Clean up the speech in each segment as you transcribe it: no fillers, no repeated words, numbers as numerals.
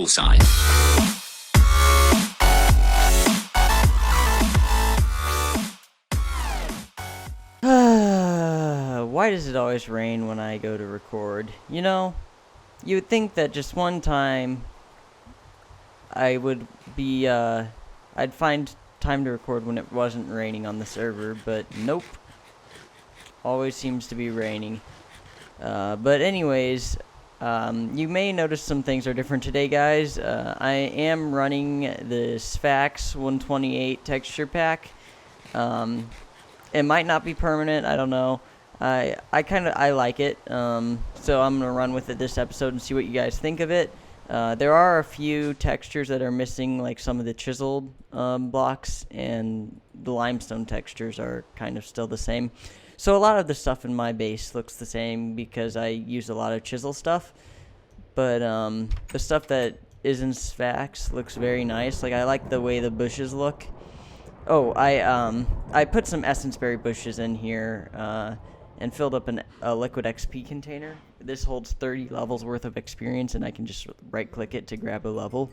side. Why does it always rain when I go to record? You know, you would think that just one time I would be, I'd find time to record when it wasn't raining on the server, but nope. Always seems to be raining. But anyways, you may notice some things are different today, guys. I am running the Sphax 128 texture pack. It might not be permanent, I don't know. I like it, so I'm gonna run with it this episode and see what you guys think of it. There are a few textures that are missing, like some of the chiseled blocks, and the limestone textures are kind of still the same. So a lot of the stuff in my base looks the same because I use a lot of chisel stuff, but the stuff that is in Sphax looks very nice. Like, I like the way the bushes look. Oh, I put some essence berry bushes in here and filled up a liquid XP container. This holds 30 levels worth of experience, and I can just right click it to grab a level,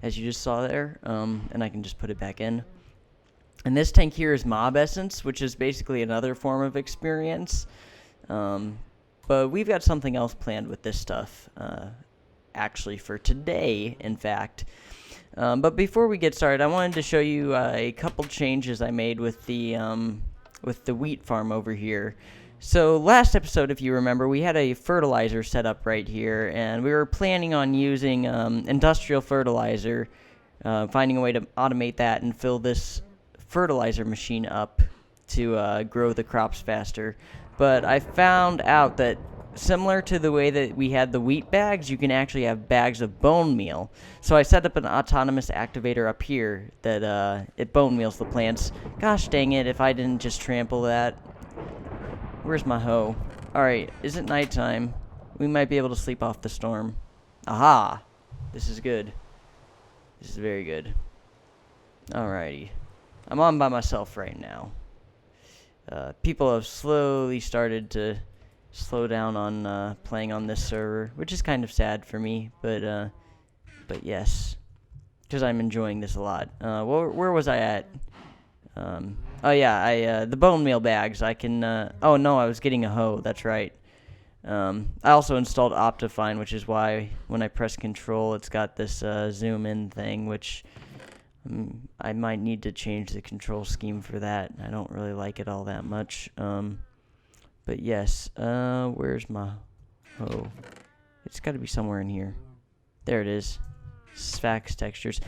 as you just saw there, and I can just put it back in. And this tank here is mob essence, which is basically another form of experience, but we've got something else planned with this stuff, actually for today, in fact. But before we get started, I wanted to show you a couple changes I made with the wheat farm over here. So last episode, if you remember, we had a fertilizer set up right here, and we were planning on using industrial fertilizer, finding a way to automate that and fill this fertilizer machine up to grow the crops faster. But I found out that similar to the way that we had the wheat bags, you can actually have bags of bone meal. So I set up an autonomous activator up here that it bone meals the plants. Gosh dang it, if I didn't just trample that. Where's my hoe? Alright, is it nighttime? We might be able to sleep off the storm. Aha! This is good. This is very good. Alrighty. I'm on by myself right now. People have slowly started to slow down on playing on this server, which is kind of sad for me, but yes, because I'm enjoying this a lot. Where was I at? Oh yeah, the bone meal bags. I can. Oh no, I was getting a hoe. That's right. I also installed Optifine, which is why when I press Control, it's got this zoom in thing, which I might need to change the control scheme for that. I don't really like it all that much. But yes, where's my hoe? It's got to be somewhere in here. There it is. Sphax textures.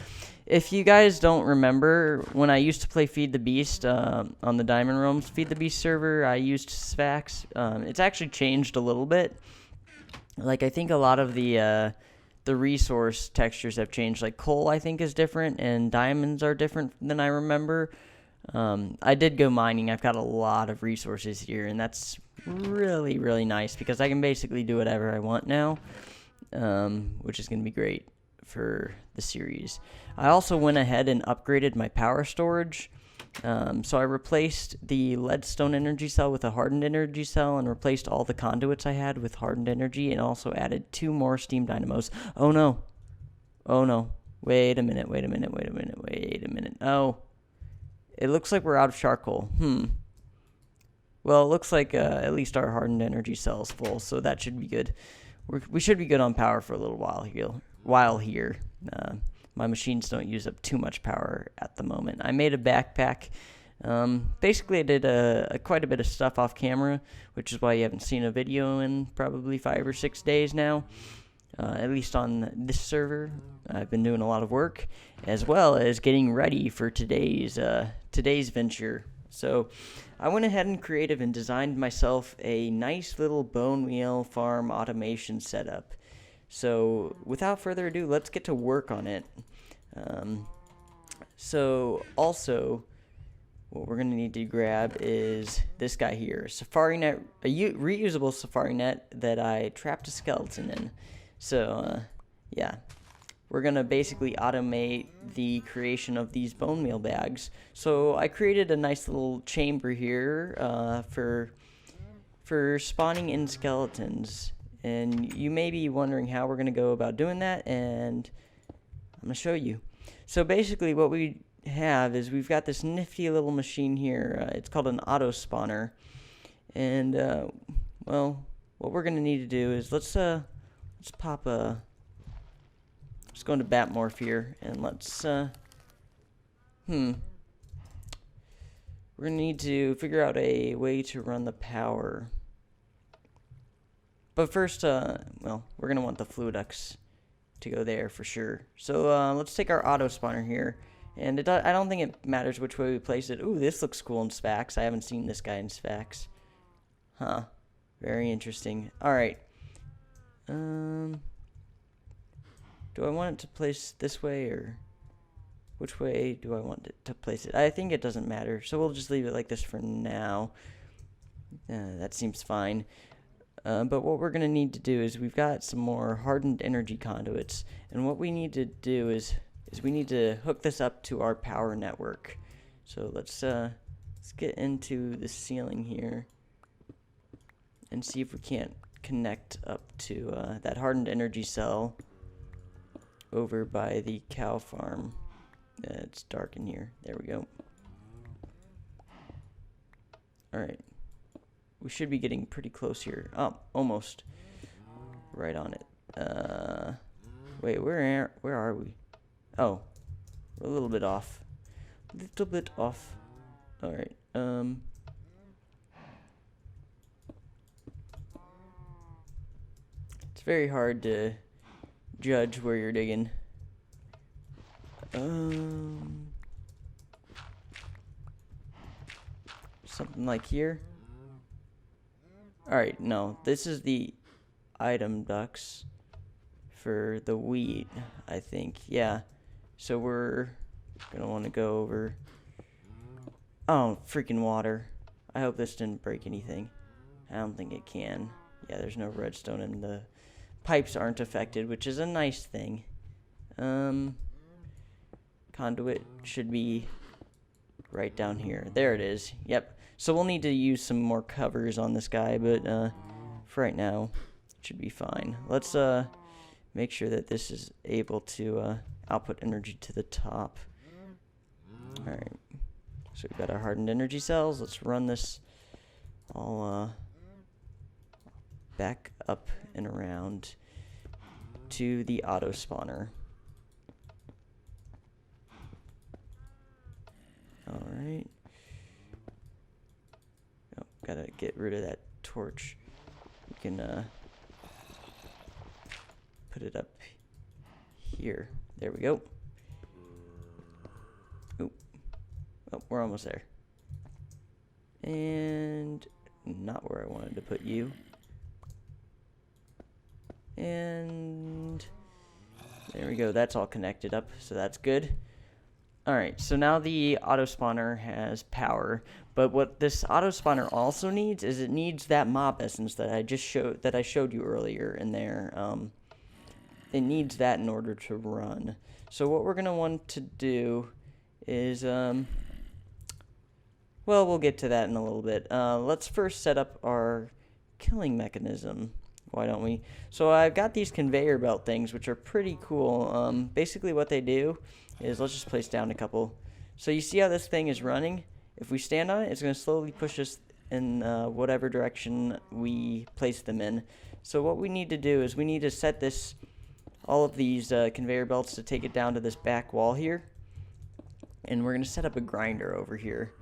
If you guys don't remember, when I used to play Feed the Beast on the Diamond Realms Feed the Beast server, I used Sphax. It's actually changed a little bit. Like, I think a lot of the resource textures have changed. Like, coal, I think, is different, and diamonds are different than I remember. I did go mining. I've got a lot of resources here, and that's really, really nice because I can basically do whatever I want now, which is going to be great for the series. I also went ahead and upgraded my power storage. So I replaced the leadstone energy cell with a hardened energy cell and replaced all the conduits I had with hardened energy, and also added 2 more steam dynamos. Oh no. Oh no. Wait a minute. Oh. It looks like we're out of charcoal. Well, it looks like at least our hardened energy cell is full, so that should be good. We should be good on power for a little while here. My machines don't use up too much power at the moment. I made a backpack. Basically, I did quite a bit of stuff off camera, which is why you haven't seen a video in probably 5 or 6 days now. At least on this server, I've been doing a lot of work, as well as getting ready for today's venture. So I went ahead and creative and designed myself a nice little bone meal farm automation setup. So without further ado, let's get to work on it. So also, what we're going to need to grab is this guy here, Safari Net, a reusable Safari Net that I trapped a skeleton in. So, yeah, we're going to basically automate the creation of these bone meal bags. So I created a nice little chamber here for spawning in skeletons. And you may be wondering how we're going to go about doing that, and going to show you. So basically what we have is we've got this nifty little machine here. It's called an auto spawner. And, well, what we're going to need to do is let's pop a... Let's go into Batmorph here, and let's, we're going to need to figure out a way to run the power. But first, well, we're going to want the Fluidux to go there for sure. So, let's take our auto spawner here, and I don't think it matters which way we place it. Ooh, this looks cool in Spax. I haven't seen this guy in Spax. Huh. Very interesting. Alright. Do I want it to place this way, or which way do I want it to place it? I think it doesn't matter, so we'll just leave it like this for now. That seems fine. But what we're going to need to do is we've got some more hardened energy conduits, and what we need to do is we need to hook this up to our power network. So let's get into the ceiling here and see if we can't connect up to that hardened energy cell over by the cow farm. It's dark in here. There we go. Alright. We should be getting pretty close here. Oh, almost. Right on it. Wait, where are we? Oh. We're a little bit off. Little bit off. Alright. It's very hard to judge where you're digging. Something like here. Alright, no. This is the item ducts for the wheat, I think. Yeah. So we're gonna want to go over... Oh, freaking water. I hope this didn't break anything. I don't think it can. Yeah, there's no redstone in the... Pipes aren't affected, which is a nice thing. Conduit should be right down here. There it is. Yep. So we'll need to use some more covers on this guy, but for right now, it should be fine. Let's make sure that this is able to output energy to the top. Alright. So we've got our hardened energy cells. Let's run this all back up and around to the auto spawner. Alright. Oh, gotta get rid of that torch. We can put it up here. There we go. Oop. Oh, we're almost there. And not where I wanted to put you. And there we go. That's all connected up, so that's good. Alright, so now the auto spawner has power, but what this auto spawner also needs is it needs that mob essence that I showed you earlier in there. It needs that in order to run. So what we're gonna want to do is well, we'll get to that in a little bit. Let's first set up our killing mechanism. Why don't we? So I've got these conveyor belt things, which are pretty cool. Basically what they do is, let's just place down a couple. So you see how this thing is running? If we stand on it, it's going to slowly push us in whatever direction we place them in. So what we need to do is we need to set all of these conveyor belts to take it down to this back wall here. And we're going to set up a grinder over here.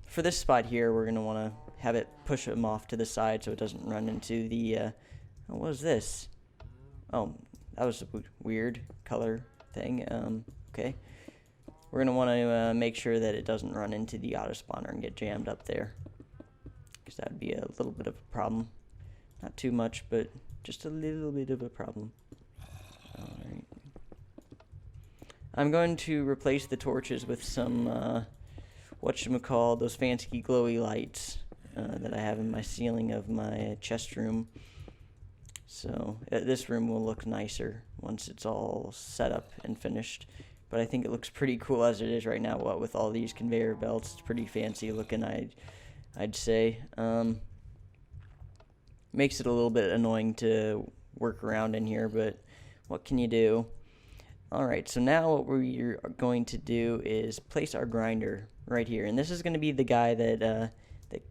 For this spot here, we're going to want to have it push them off to the side so it doesn't run into the, what was this? Oh, that was a weird color thing. Okay. We're going to want to make sure that it doesn't run into the auto spawner and get jammed up there, because that would be a little bit of a problem. Not too much, but just a little bit of a problem. Alright. I'm going to replace the torches with some, whatchamacall, those fancy glowy lights that I have in my ceiling of my chest room. So this room will look nicer once it's all set up and finished. But I think it looks pretty cool as it is right now, what with all these conveyor belts. It's pretty fancy looking, I'd say. Makes it a little bit annoying to work around in here, but what can you do? Alright, so now what we're going to do is place our grinder right here. And this is going to be the guy that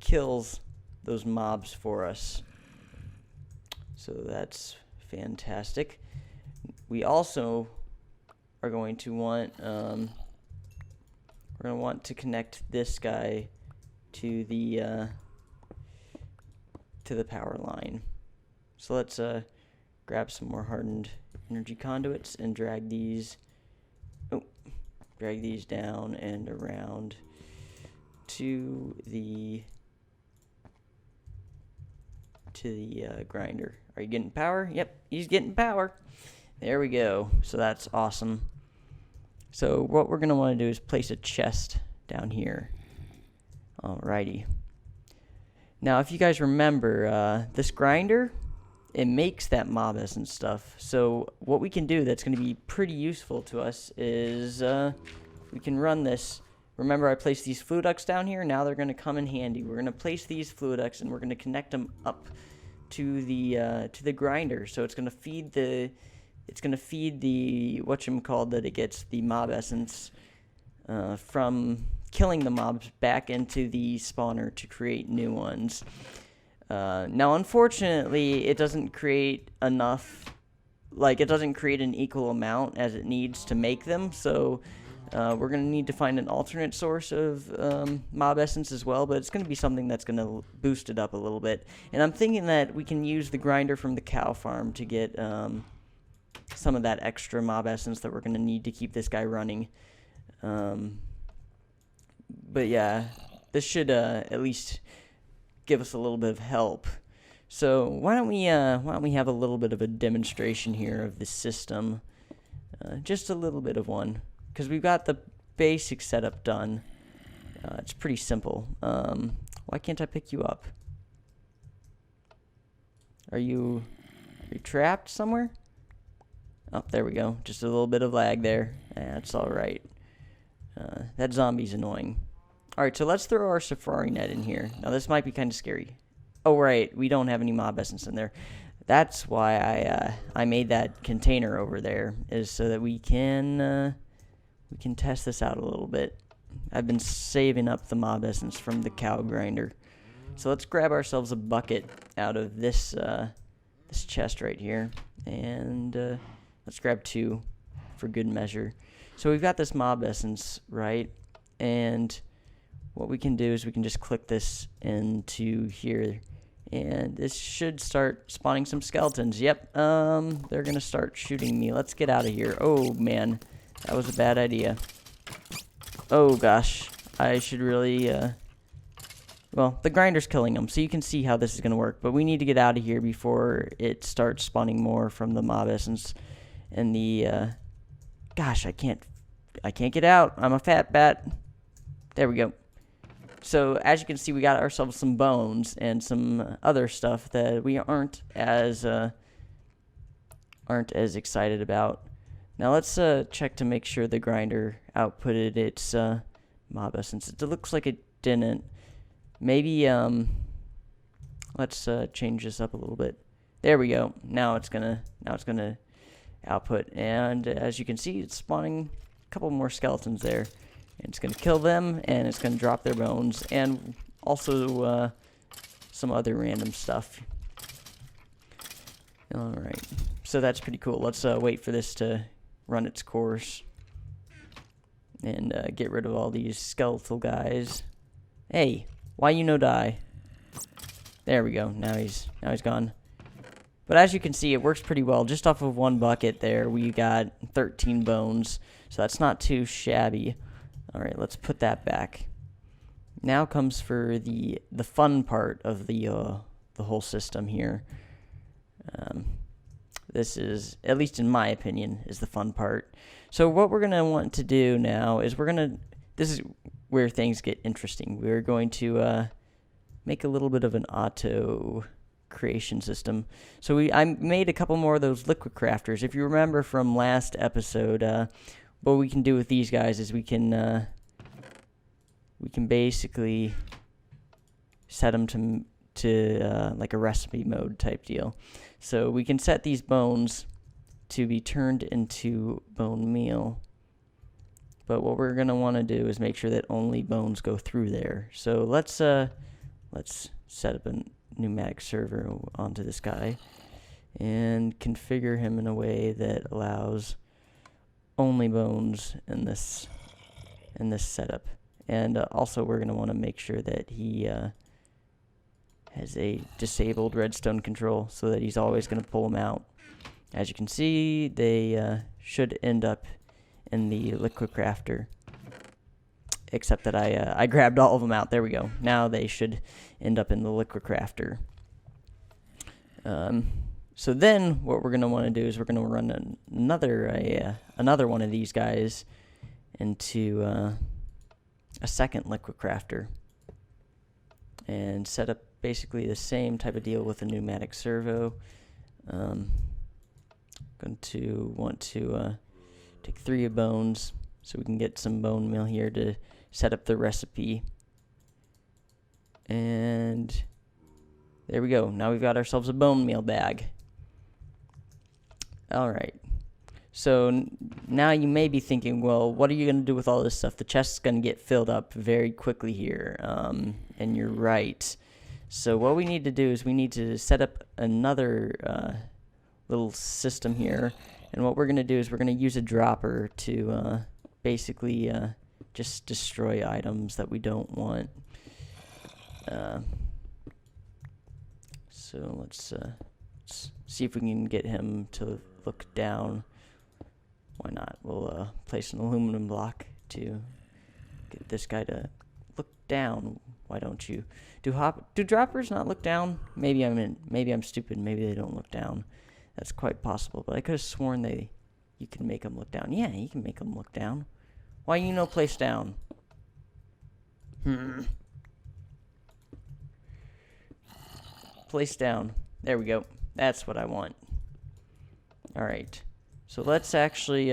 kills those mobs for us. So that's fantastic. We also are going to want we're going to want to connect this guy to the power line. So let's grab some more hardened energy conduits and drag these down and around to the grinder. Are you getting power? Yep, he's getting power. There we go. So that's awesome. So what we're going to want to do is place a chest down here. Alrighty. Now, if you guys remember, this grinder, it makes that mob essence stuff. So what we can do that's going to be pretty useful to us is we can run this. Remember, I placed these fluid ducts down here. Now they're going to come in handy. We're going to place these fluid ducts and we're going to connect them up to the grinder. So it's going to feed the whatchamacallit that it gets the mob essence from killing the mobs back into the spawner to create new ones. Now, unfortunately, it doesn't create enough, like, it doesn't create an equal amount as it needs to make them, so we're going to need to find an alternate source of mob essence as well, but it's going to be something that's going to boost it up a little bit. And I'm thinking that we can use the grinder from the cow farm to get some of that extra mob essence that we're going to need to keep this guy running. But yeah, this should at least give us a little bit of help. So why don't we have a little bit of a demonstration here of the system, just a little bit of one, because we've got the basic setup done. It's pretty simple. Why can't I pick you up? Are you trapped somewhere? Oh, there we go. Just a little bit of lag there. That's all right. That zombie's annoying. Alright, so let's throw our safari net in here. Now, this might be kind of scary. Oh, right. We don't have any mob essence in there. That's why I made that container over there, is so that we can test this out a little bit. I've been saving up the mob essence from the cow grinder. So let's grab ourselves a bucket out of this this chest right here. And let's grab 2 for good measure. So we've got this mob essence, right? And what we can do is we can just click this into here, and this should start spawning some skeletons. Yep, they're gonna start shooting me. Let's get out of here. Oh man, that was a bad idea. Oh gosh, I should really well, the grinder's killing them, so you can see how this is gonna work, but we need to get out of here before it starts spawning more from the mob essence. And the gosh, I can't get out. I'm a fat bat. There we go. So as you can see, we got ourselves some bones and some other stuff that we aren't as excited about. Now let's check to make sure the grinder outputted its mob essence. It looks like it didn't. Maybe let's change this up a little bit. There we go. Now it's gonna output, and as you can see, it's spawning a couple more skeletons there. It's going to kill them, and it's going to drop their bones, and also some other random stuff. Alright, so that's pretty cool. Let's wait for this to run its course and get rid of all these skeletal guys. Hey, why you no die? There we go. Now he's gone. But as you can see, it works pretty well. Just off of 1 bucket there, we got 13 bones, so that's not too shabby. Alright, let's put that back. Now comes for the fun part of the whole system here. This is, at least in my opinion, is the fun part. So what we're going to want to do now is this is where things get interesting. We're going to make a little bit of an auto creation system. So I made a couple more of those liquid crafters. If you remember from last episode, what we can do with these guys is we can basically set them to like a recipe mode type deal. So we can set these bones to be turned into bone meal. But what we're going to want to do is make sure that only bones go through there. So let's set up a pneumatic servo onto this guy and configure him in a way that allows only bones in this setup. And also we're going to want to make sure that he has a disabled redstone control so that he's always going to pull them out. As you can see, they should end up in the liquid crafter, except that I grabbed all of them out. There we go. Now they should end up in the liquid crafter. So then what we're going to want to do is we're going to run another one of these guys into a second liquid crafter and set up basically the same type of deal with a pneumatic servo. Going to want to take 3 bones so we can get some bone meal here to set up the recipe. And there we go. Now we've got ourselves a bone meal bag. Alright. So now you may be thinking, well, what are you going to do with all this stuff? The chest's going to get filled up very quickly here. And you're right. So what we need to do is we need to set up another little system here. And what we're going to do is we're going to use a dropper to basically just destroy items that we don't want. So let's see if we can get him to look down. Why not? We'll place an aluminum block to get this guy to look down. Why don't you? Do droppers not look down? Maybe I'm stupid. Maybe they don't look down. That's quite possible, but I could have sworn you can make them look down. Yeah, you can make them look down. Why you no place down? Place down. There we go. That's what I want. Alright. So let's actually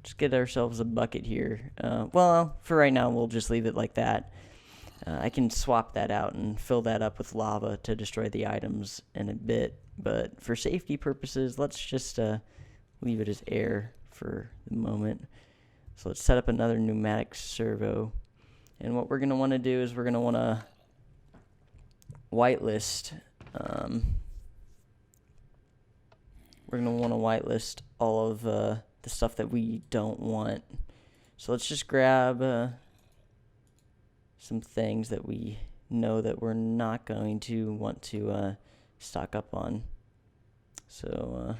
just get ourselves a bucket here. Well, for right now, we'll just leave it like that. I can swap that out and fill that up with lava to destroy the items in a bit. But for safety purposes, let's just leave it as air for the moment. So let's set up another pneumatic servo. And what we're going to want to do is we're going to want to whitelist. We're going to want to whitelist all of the stuff that we don't want. So let's just grab some things that we know that we're not going to want to stock up on. So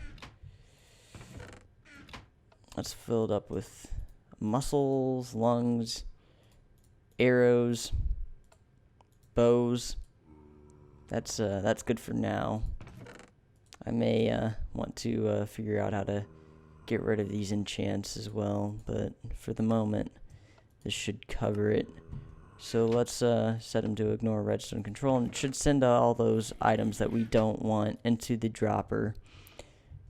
let's fill it up with muscles, lungs, arrows, bows. That's good for now. I may want to figure out how to get rid of these enchants as well, but for the moment, this should cover it. So let's set them to ignore redstone control, and it should send all those items that we don't want into the dropper.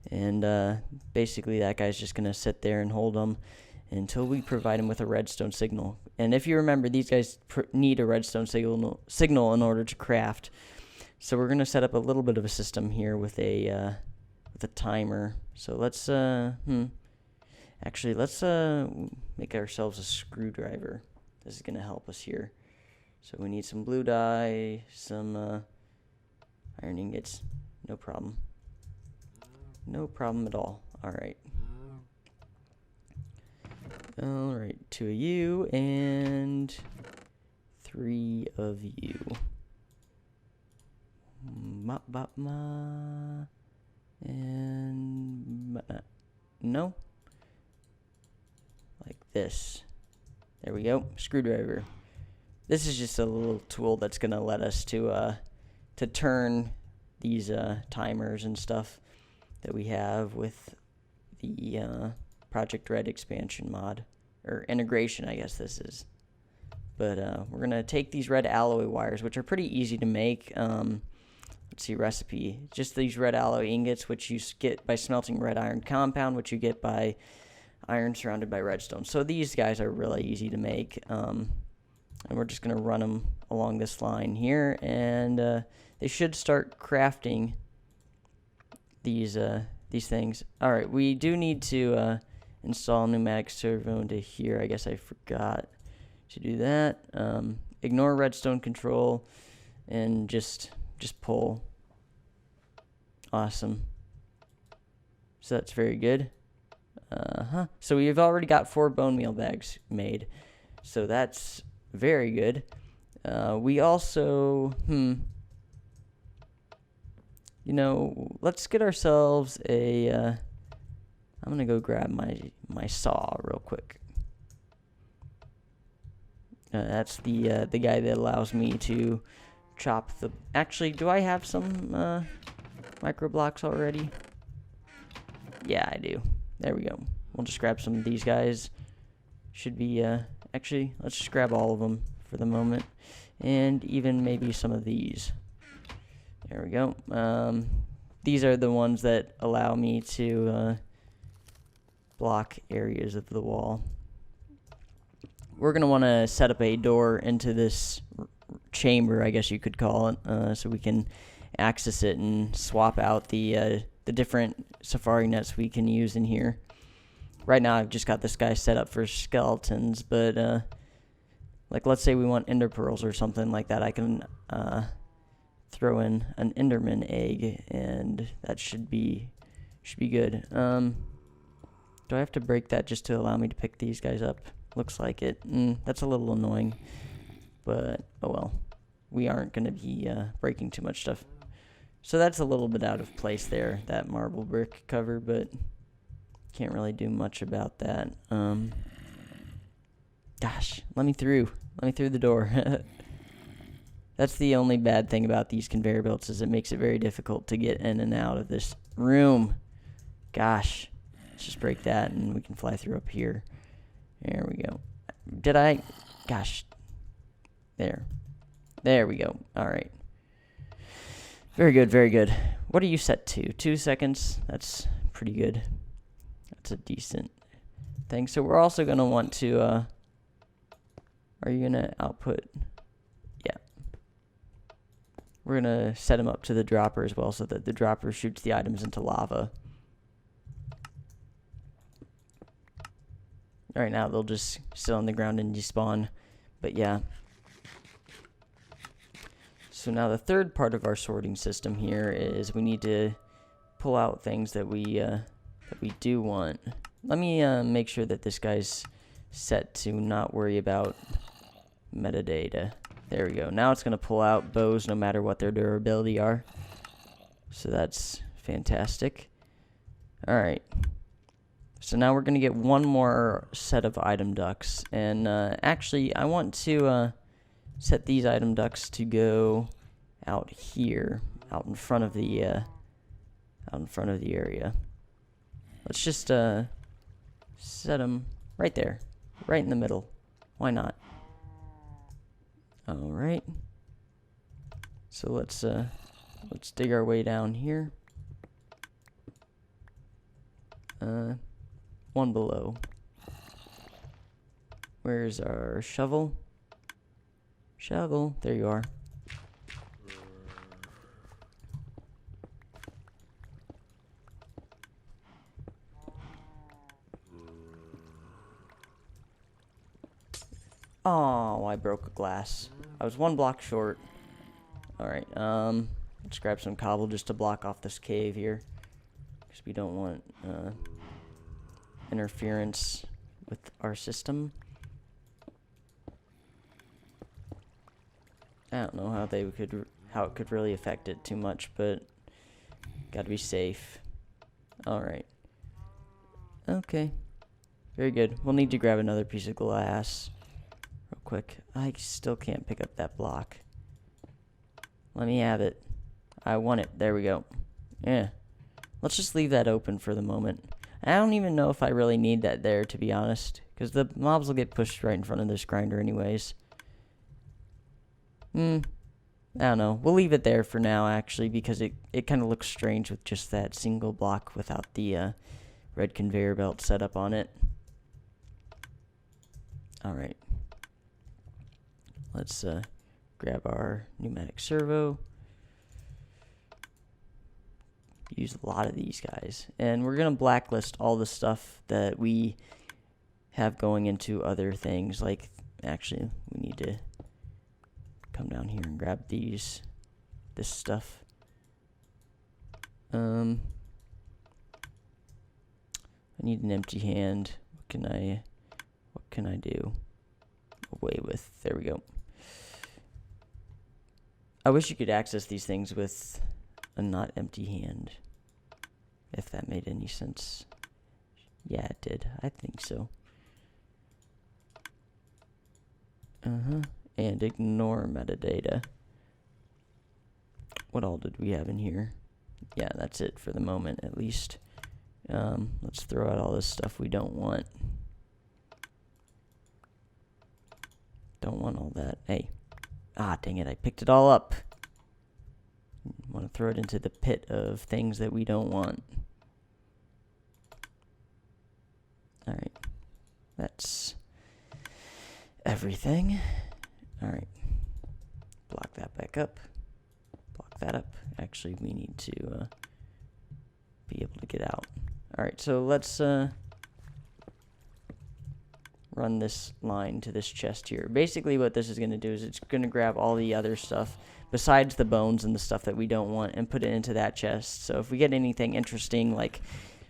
And basically that guy's just going to sit there and hold them until we provide him with a redstone signal. And if you remember, these guys need a redstone signal in order to craft. So we're going to set up a little bit of a system here with a timer. So let's actually let's make ourselves a screwdriver. This is going to help us here. So we need some blue dye, some iron ingots. No problem. No problem at all. Alright. Alright, 2 of you and 3 of you. And no. Like this. There we go. Screwdriver. This is just a little tool that's going to let us to turn these timers and stuff that we have with the Project Red expansion mod. Or integration, I guess this is. But we're going to take these red alloy wires, which are pretty easy to make. Let's see, recipe. Just these red alloy ingots, which you get by smelting red iron compound, which you get by iron surrounded by redstone. So these guys are really easy to make. And we're just going to run them along this line here. And they should start crafting these these things. All right, we do need to install pneumatic servo into here. I guess I forgot to do that. Ignore redstone control and just pull. Awesome. So that's very good. So we've already got 4 bone meal bags made. So that's very good. We also, you know, let's get ourselves a, I'm gonna go grab my saw real quick. That's the guy that allows me to chop the, actually, do I have some, micro blocks already? Yeah, I do. There we go. We'll just grab some of these guys. Should be, actually, let's just grab all of them for the moment. And even maybe some of these. There we go. These are the ones that allow me to block areas of the wall. We're going to want to set up a door into this chamber, I guess you could call it, so we can access it and swap out the different safari nets we can use in here. Right now I've just got this guy set up for skeletons, but like let's say we want ender pearls or something like that, I can throw in an enderman egg and that should be good. Do I have to break that just to allow me to pick these guys up? Looks like it. That's a little annoying, but oh well. We aren't going to be breaking too much stuff. So that's a little bit out of place there, that marble brick cover, but can't really do much about that. Gosh, let me through. Let me through the door. That's the only bad thing about these conveyor belts, is it makes it very difficult to get in and out of this room. Gosh, let's just break that and we can fly through up here. There we go. Did I? Gosh. There. There we go. All right. Very good, very good. What are you set to? 2 seconds? That's pretty good. That's a decent thing. So we're also going to want to, are you going to output? Yeah. We're going to set them up to the dropper as well so that the dropper shoots the items into lava. All right, now they'll just sit on the ground and despawn. But yeah. So now the third part of our sorting system here is we need to pull out things that we do want. Let me make sure that this guy's set to not worry about metadata. There we go. Now it's going to pull out bows no matter what their durability are. So that's fantastic. All right. So now we're going to get one more set of item ducts. And actually, I want to set these item ducts to go out here, out in front of the area. Let's just set them right there, right in the middle. Why not? All right. So let's dig our way down here. One below. Where's our shovel? Shovel, there you are. Oh, I broke a glass. I was 1 block short. Alright, let's grab some cobble just to block off this cave here. Because we don't want interference with our system. I don't know how it could really affect it too much, but gotta be safe. Alright. Okay. Very good. We'll need to grab another piece of glass real quick. I still can't pick up that block. Let me have it. I want it. There we go. Yeah. Let's just leave that open for the moment. I don't even know if I really need that there, to be honest, because the mobs will get pushed right in front of this grinder anyways. I don't know. We'll leave it there for now, actually, because it kind of looks strange with just that single block without the red conveyor belt set up on it. Alright. Let's grab our pneumatic servo. use a lot of these guys. And we're going to blacklist all the stuff that we have going into other things. Like, actually, we need to come down here and grab this stuff. I need an empty hand. What can I do away with? There we go. I wish you could access these things with a not empty hand, if that made any sense. Yeah, it did. I think so. And ignore metadata. What all did we have in here? Yeah, that's it for the moment, at least. Let's throw out all this stuff we don't want. Don't want all that. Hey. Ah, dang it, I picked it all up. Want to throw it into the pit of things that we don't want. Alright. That's everything. Alright. Block that back up. Block that up. Actually, we need to be able to get out. Alright, so let's run this line to this chest here. Basically what this is going to do is it's going to grab all the other stuff besides the bones and the stuff that we don't want and put it into that chest. So if we get anything interesting, like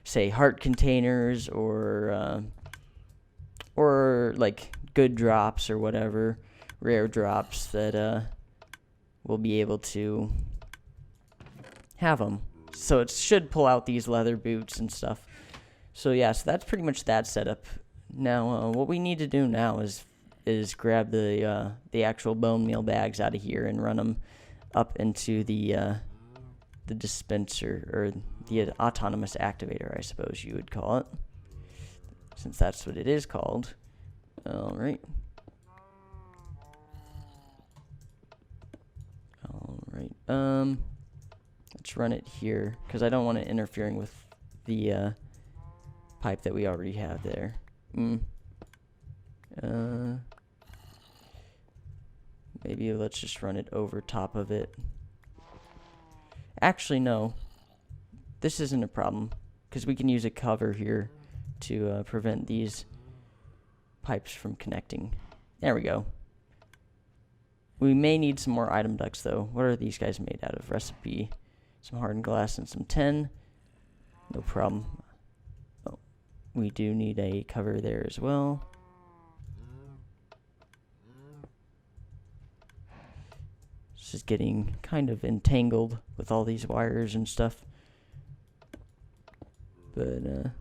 say heart containers or like good drops or whatever, rare drops, that we'll be able to have them. So it should pull out these leather boots and stuff. So yeah, so that's pretty much that setup. Now, what we need to do now is grab the actual bone meal bags out of here and run them up into the dispenser, or the autonomous activator, I suppose you would call it, since that's what it is called. All right. Let's run it here because I don't want it interfering with the pipe that we already have there. Maybe let's just run it over top of it. Actually, no. This isn't a problem because we can use a cover here to prevent these pipes from connecting. There we go. We may need some more item ducts, though. What are these guys made out of? Recipe. Some hardened glass and some tin. No problem. We do need a cover there as well. This is getting kind of entangled with all these wires and stuff. But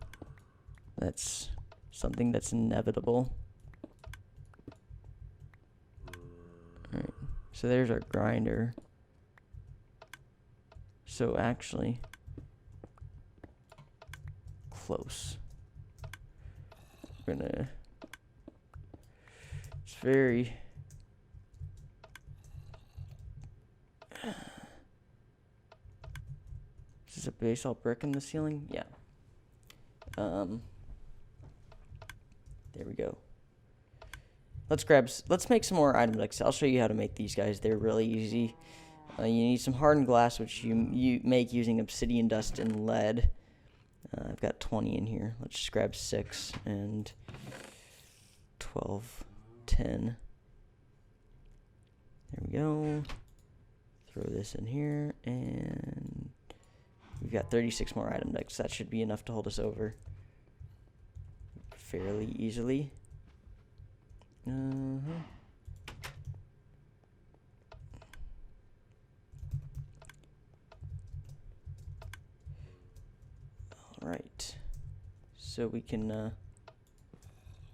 that's something that's inevitable. Alright, so there's our grinder. So actually, close. It's very is this a basalt brick in the ceiling? Yeah. There we go. Let's make some more item ducts. I'll show you how to make these guys. They're really easy. You need some hardened glass, which you make using obsidian dust and lead. I've got 20 in here. Let's just grab 6 and 12, 10. There we go. Throw this in here, and we've got 36 more item ducts. That should be enough to hold us over fairly easily. Alright, so we can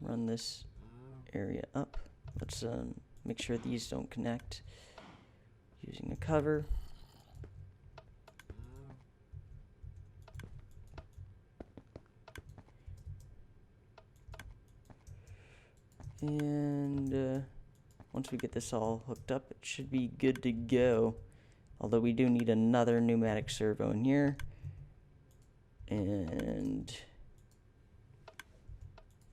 run this area up. Let's make sure these don't connect using a cover. And once we get this all hooked up, it should be good to go. Although we do need another pneumatic servo in here. And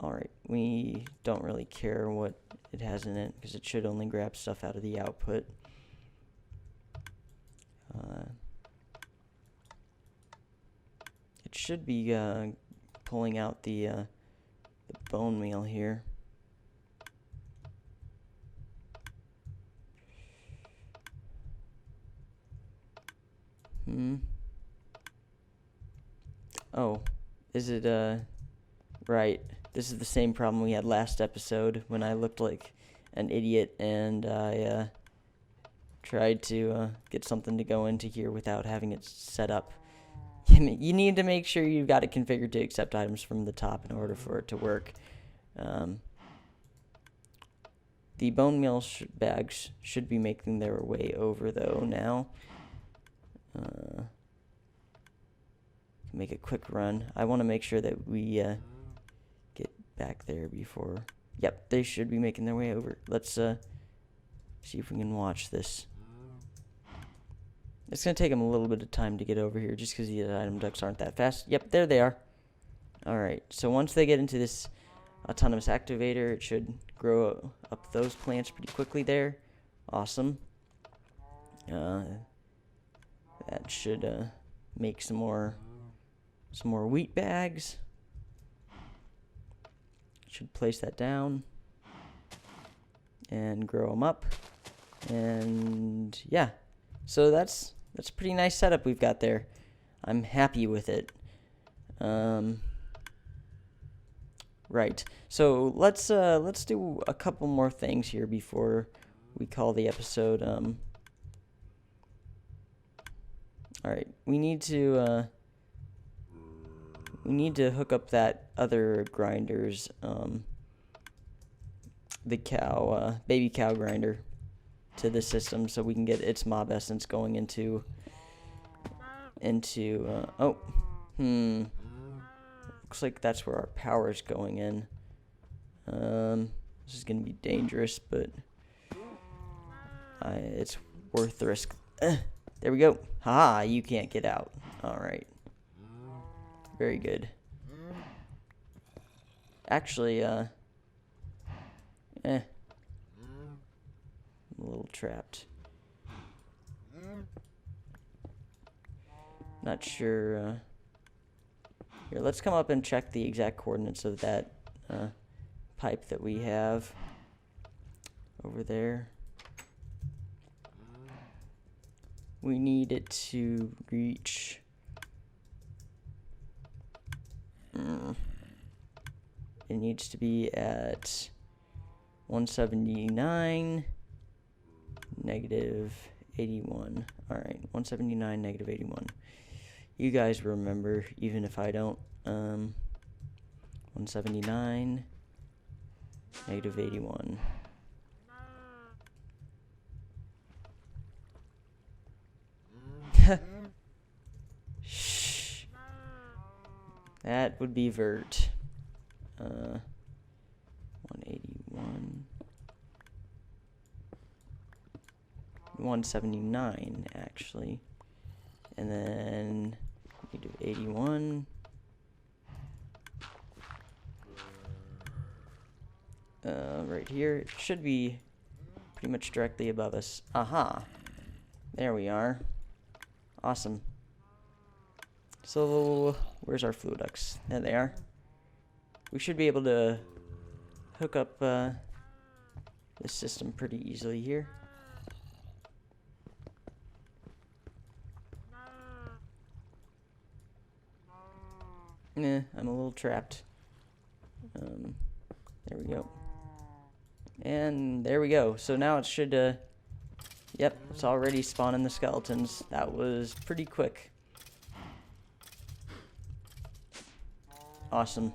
alright, we don't really care what it has in it because it should only grab stuff out of the output. it should be pulling out the bone meal here. Oh, is it right? This is the same problem we had last episode when I looked like an idiot and I tried to get something to go into here without having it set up. You need to make sure you've got it configured to accept items from the top in order for it to work. The bone meal bags should be making their way over though now. Make a quick run. I want to make sure that we get back there before. Yep, they should be making their way over. Let's see if we can watch this. It's going to take them a little bit of time to get over here just because the item ducks aren't that fast. Yep, there they are. Alright, so once they get into this autonomous activator, it should grow up those plants pretty quickly there. Awesome. That should make some more wheat bags. Should place that down and grow them up. And yeah, so that's a pretty nice setup we've got there. I'm happy with it. Right. So let's do a couple more things here before we call the episode. All right, we need to hook up that other grinder's the baby cow grinder to the system so we can get its mob essence going into looks like that's where our power is going in. This is gonna be dangerous, but it's worth the risk. There we go. Haha, you can't get out. Alright. Very good. Actually, I'm a little trapped. Not sure. Here, let's come up and check the exact coordinates of that pipe that we have over there. We need it to reach. It needs to be at 179, negative 81. Alright, 179, negative 81. You guys remember, even if I don't. 179, negative 81. Shh. That would be vert. 181. 179 actually. And then we do 81. Right here. It should be pretty much directly above us. Aha. There we are. Awesome. So, where's our fluid ducts? There they are. We should be able to hook up this system pretty easily here. I'm a little trapped. There we go. And there we go. So now it should, yep, it's already spawning the skeletons. That was pretty quick. Awesome.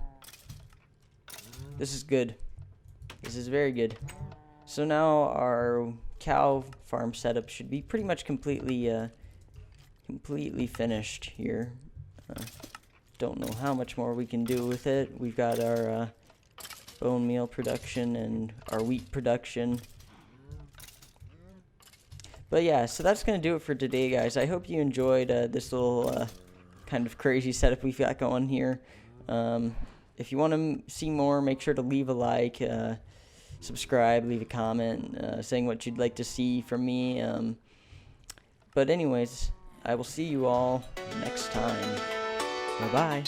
This is good. This is very good. So now our cow farm setup should be pretty much completely finished here. Don't know how much more we can do with it. We've got our bone meal production and our wheat production. But yeah, so that's going to do it for today, guys. I hope you enjoyed this little kind of crazy setup we've got going here. If you want to see more, make sure to leave a like, subscribe, leave a comment saying what you'd like to see from me. But anyways, I will see you all next time. Bye-bye.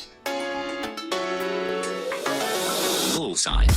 Bullseye.